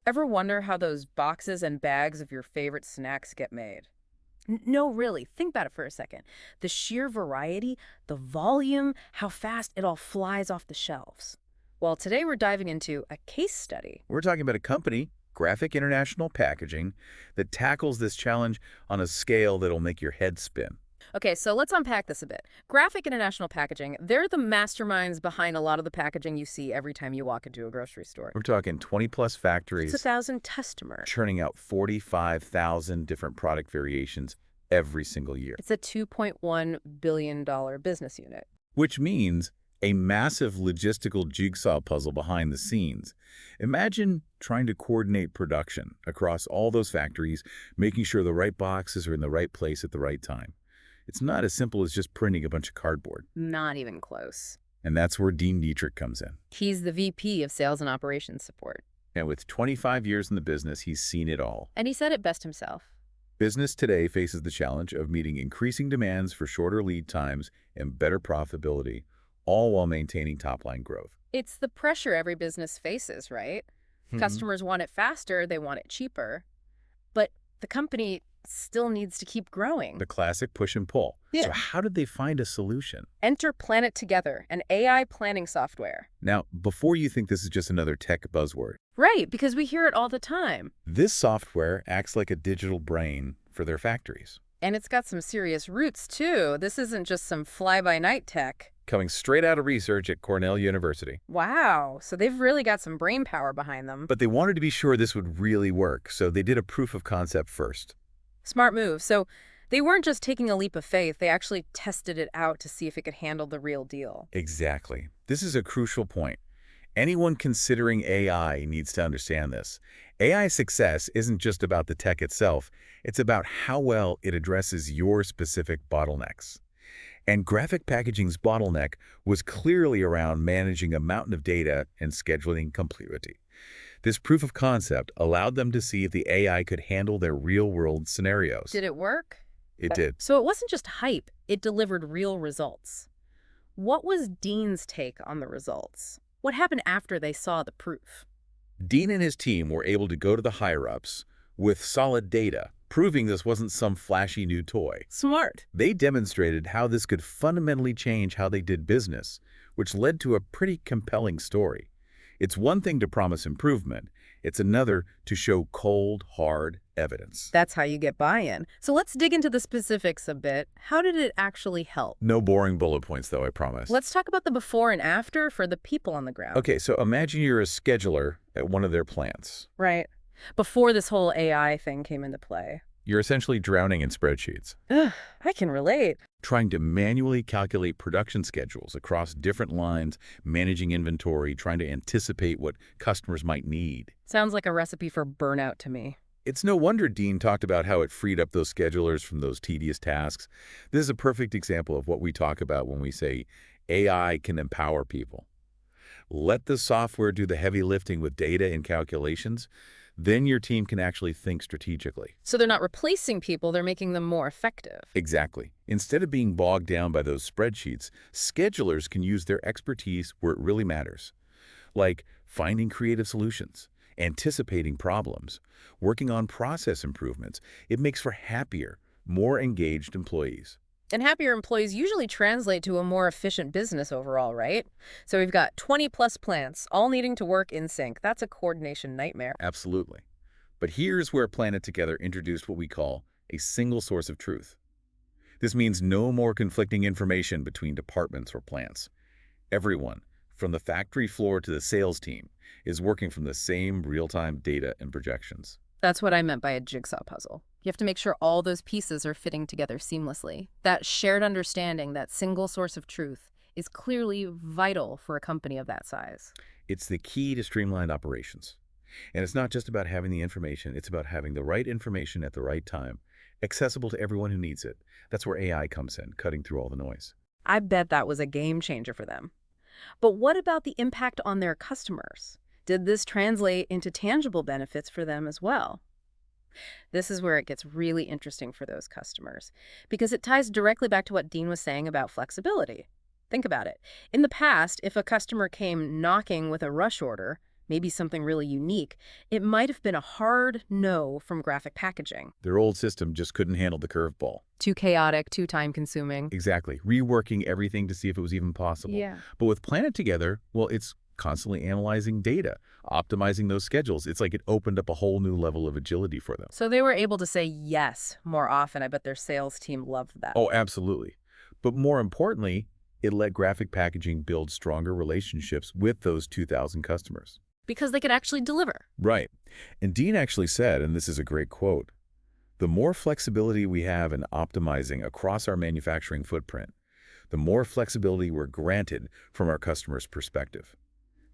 Ever wonder how those boxes and bags of your favorite snacks get made? No, really. Think about it for a second. The sheer variety, the volume, how fast it all flies off the shelves. Well, today we're diving into a case study. We're talking about a company, Graphic International Packaging, that tackles this challenge on a scale that'll make your head spin. Okay, so let's unpack this a bit. Graphic International Packaging, they're the masterminds behind a lot of the packaging you see every time you walk into a grocery store. We're talking 20-plus It's a factories thousand customers. churning out 45,000 different product variations every single year, It's a $2.1 billion business unit. which means a massive logistical jigsaw puzzle behind the scenes. Imagine trying to coordinate production across all those factories, making sure the right boxes are in the right place at the right time. It's not as simple as just printing a bunch of cardboard. Not even close. And that's where Dean Dietrich comes in. He's the VP of Sales and Operations Support. And with 25 years in the business, he's seen it all. And he said it best himself. Business today faces the challenge of meeting increasing demands for shorter lead times and better profitability, all while maintaining top-line growth. It's the pressure every business faces, right? Customers want it faster, they want it cheaper. But the company still needs to keep growing. The classic push and pull. Yeah. So how did they find a solution? Enter Planet Together, an AI planning software. Now, before you think this is just another tech buzzword, Right, because we hear it all the time. this software acts like a digital brain for their factories. And it's got some serious roots, too. This isn't just some fly-by-night tech. Coming straight out of research at Cornell University. Wow, so they've really got some brain power behind them. But they wanted to be sure this would really work, so they did a proof of concept first. Smart move. So they weren't just taking a leap of faith, they actually tested it out to see if it could handle the real deal. Exactly. This is a crucial point. Anyone considering AI needs to understand this. AI success isn't just about the tech itself, it's about how well it addresses your specific bottlenecks. And Graphic Packaging's bottleneck was clearly around managing a mountain of data and scheduling complexity. This proof of concept allowed them to see if the AI could handle their real-world scenarios. Did it work? It did. So it wasn't just hype, it delivered real results. What was Dean's take on the results? What happened after they saw the proof? Dean and his team were able to go to the higher-ups with solid data, proving this wasn't some flashy new toy. Smart. They demonstrated how this could fundamentally change how they did business, which led to a pretty compelling story. It's one thing to promise improvement. It's another to show cold, hard evidence. That's how you get buy-in. So let's dig into the specifics a bit. How did it actually help? No boring bullet points, though, I promise. Let's talk about the before and after for the people on the ground. Okay, so imagine you're a scheduler at one of their plants. Right. Before this whole AI thing came into play. You're essentially drowning in spreadsheets, Ugh, I can relate. trying to manually calculate production schedules across different lines, managing inventory, trying to anticipate what customers might need. Sounds like a recipe for burnout to me. It's no wonder Dean talked about how it freed up those schedulers from those tedious tasks. This is a perfect example of what we talk about when we say AI can empower people. Let the software do the heavy lifting with data and calculations, then your team can actually think strategically. So they're not replacing people, they're making them more effective. Exactly. Instead of being bogged down by those spreadsheets, schedulers can use their expertise where it really matters, like finding creative solutions, anticipating problems, working on process improvements. It makes for happier, more engaged employees. And happier employees usually translate to a more efficient business overall, right? So we've got 20-plus plants, all needing to work in sync. That's a coordination nightmare. Absolutely. But here's where Planet Together introduced what we call a single source of truth. This means no more conflicting information between departments or plants. Everyone, from the factory floor to the sales team, is working from the same real-time data and projections. That's what I meant by a jigsaw puzzle. You have to make sure all those pieces are fitting together seamlessly. That shared understanding, that single source of truth, is clearly vital for a company of that size. It's the key to streamlined operations. And it's not just about having the information, it's about having the right information at the right time, accessible to everyone who needs it. That's where AI comes in, cutting through all the noise. I bet that was a game changer for them. But what about the impact on their customers? Did this translate into tangible benefits for them as well? This is where it gets really interesting for those customers, because it ties directly back to what Dean was saying about flexibility. Think about it. In the past, if a customer came knocking with a rush order, maybe something really unique, it might have been a hard no from graphic packaging. Their old system just couldn't handle the curveball. Too chaotic, too time-consuming. Exactly. Reworking everything to see if it was even possible. Yeah. But with Planet Together, well, it's constantly analyzing data, optimizing those schedules. It's like it opened up a whole new level of agility for them. So they were able to say yes more often. I bet their sales team loved that. Oh, absolutely. But more importantly, it let graphic packaging build stronger relationships with those 2,000 customers. Because they could actually deliver. Right. And Dean actually said, and this is a great quote, "The more flexibility we have in optimizing across our manufacturing footprint, the more flexibility we're granted from our customers' perspective.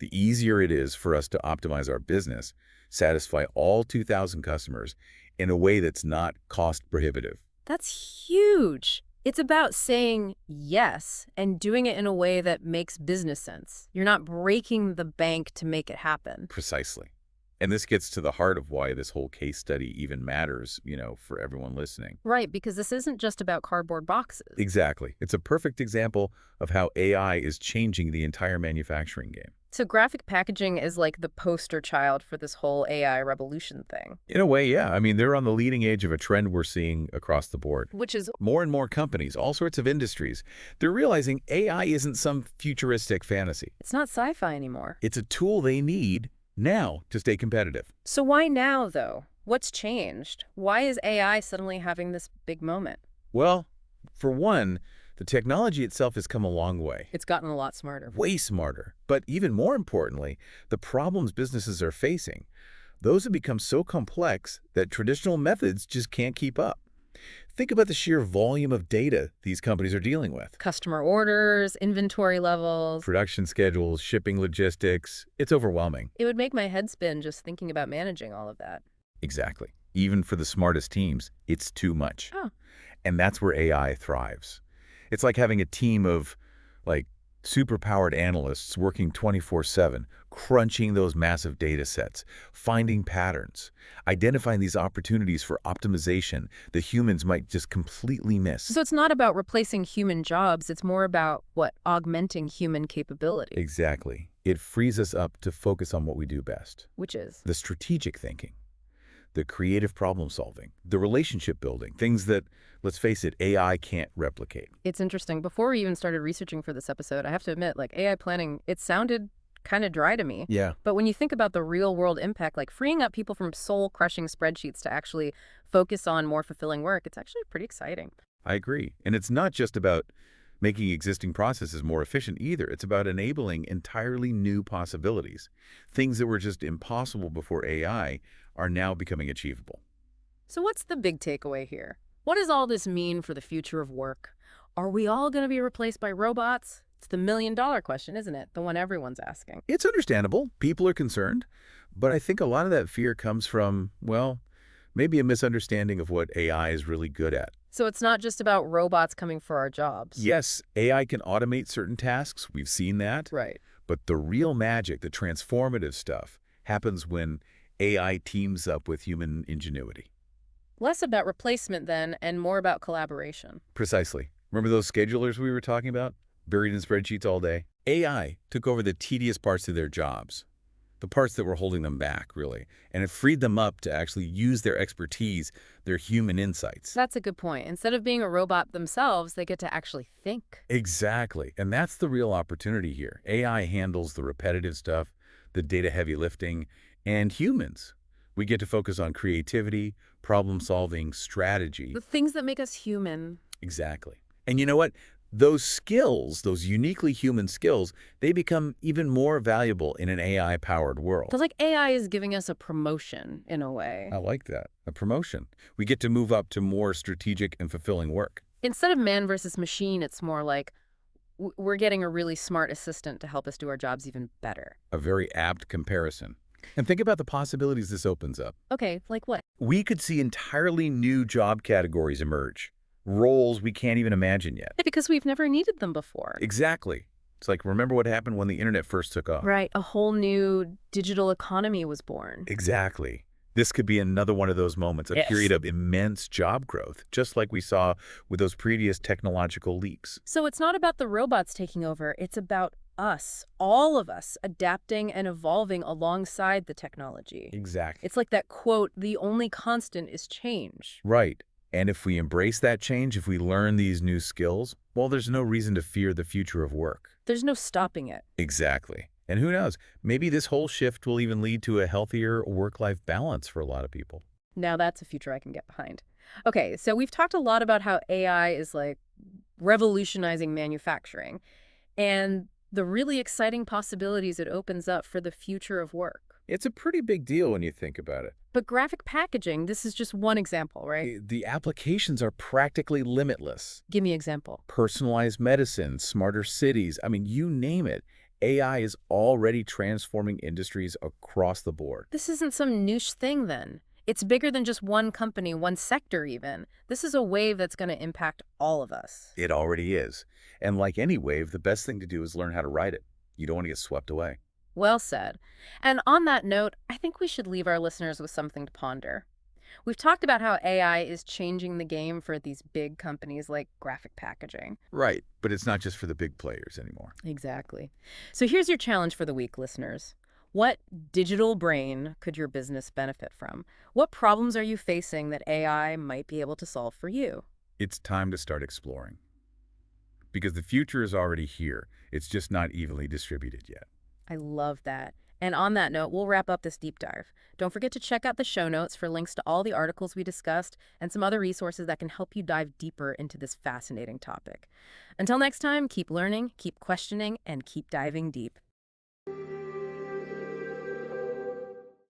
The easier it is for us to optimize our business, satisfy all 2,000 customers in a way that's not cost prohibitive." That's huge. It's about saying yes and doing it in a way that makes business sense. You're not breaking the bank to make it happen. Precisely. And this gets to the heart of why this whole case study even matters, for everyone listening. Right, because this isn't just about cardboard boxes. Exactly. It's a perfect example of how AI is changing the entire manufacturing game. So graphic packaging is like the poster child for this whole AI revolution thing. In a way, yeah. I mean, they're on the leading edge of a trend we're seeing across the board. Which is, More and more companies, all sorts of industries, they're realizing AI isn't some futuristic fantasy. it's not sci-fi anymore. It's a tool they need now to stay competitive. So why now, though? What's changed? Why is AI suddenly having this big moment? Well, for one, the technology itself has come a long way. It's gotten a lot smarter. Way smarter. But even more importantly, the problems businesses are facing, those have become so complex that traditional methods just can't keep up. Think about the sheer volume of data these companies are dealing with. Customer orders, inventory levels. Production schedules, shipping logistics, it's overwhelming. It would make my head spin just thinking about managing all of that. Exactly. Even for the smartest teams, it's too much. Oh. And that's where AI thrives. It's like having a team of, superpowered analysts working 24/7, crunching those massive data sets, finding patterns, identifying these opportunities for optimization that humans might just completely miss. So it's not about replacing human jobs. It's more about, augmenting human capability. Exactly. It frees us up to focus on what we do best. Which is? The strategic thinking, the creative problem solving, the relationship building, things that, let's face it, AI can't replicate. It's interesting. Before we even started researching for this episode, I have to admit, AI planning, it sounded kind of dry to me. Yeah. But when you think about the real world impact, like freeing up people from soul-crushing spreadsheets to actually focus on more fulfilling work, it's actually pretty exciting. I agree. And it's not just about making existing processes more efficient either. It's about enabling entirely new possibilities. Things that were just impossible before AI are now becoming achievable. So what's the big takeaway here? What does all this mean for the future of work? Are we all going to be replaced by robots? It's the million-dollar question, isn't it? The one everyone's asking. It's understandable. People are concerned. But I think a lot of that fear comes from, maybe a misunderstanding of what AI is really good at. So it's not just about robots coming for our jobs. Yes, AI can automate certain tasks. We've seen that. Right. But the real magic, the transformative stuff, happens when AI teams up with human ingenuity. Less about replacement then, and more about collaboration. Precisely. Remember those schedulers we were talking about? Buried in spreadsheets all day? AI took over the tedious parts of their jobs, the parts that were holding them back, really, and it freed them up to actually use their expertise, their human insights. That's a good point. Instead of being a robot themselves, they get to actually think. Exactly. And that's the real opportunity here. AI handles the repetitive stuff, the data-heavy lifting, and humans. We get to focus on creativity, problem-solving, strategy. The things that make us human. Exactly. And you know what? Those skills, those uniquely human skills, they become even more valuable in an AI-powered world. Because AI is giving us a promotion in a way. I like that. A promotion. We get to move up to more strategic and fulfilling work. Instead of man versus machine, it's more like we're getting a really smart assistant to help us do our jobs even better. A very apt comparison. And think about the possibilities this opens up. Okay, like what? We could see entirely new job categories emerge. Roles we can't even imagine yet. Because we've never needed them before. Exactly. It's like, remember what happened when the internet first took off? Right. A whole new digital economy was born. Exactly. This could be another one of those moments, a period of immense job growth, just like we saw with those previous technological leaps. So it's not about the robots taking over. It's about us, all of us, adapting and evolving alongside the technology. Exactly. It's like that quote, the only constant is change. Right. And if we embrace that change, if we learn these new skills, well, there's no reason to fear the future of work. There's no stopping it. Exactly. And who knows, maybe this whole shift will even lead to a healthier work-life balance for a lot of people. Now that's a future I can get behind. Okay, so we've talked a lot about how AI is like revolutionizing manufacturing and the really exciting possibilities it opens up for the future of work. It's a pretty big deal when you think about it. But graphic packaging, this is just one example, right? The applications are practically limitless. Give me an example. Personalized medicine, smarter cities, I mean, you name it. AI is already transforming industries across the board. This isn't some niche thing then. It's bigger than just one company, one sector even. This is a wave that's going to impact all of us. It already is. And like any wave, the best thing to do is learn how to ride it. You don't want to get swept away. Well said. And on that note, I think we should leave our listeners with something to ponder. We've talked about how AI is changing the game for these big companies like graphic packaging. Right, but it's not just for the big players anymore. Exactly. So here's your challenge for the week, listeners. What digital brain could your business benefit from? What problems are you facing that AI might be able to solve for you? It's time to start exploring. Because the future is already here. It's just not evenly distributed yet. I love that. And on that note, we'll wrap up this deep dive. Don't forget to check out the show notes for links to all the articles we discussed and some other resources that can help you dive deeper into this fascinating topic. Until next time, keep learning, keep questioning, and keep diving deep.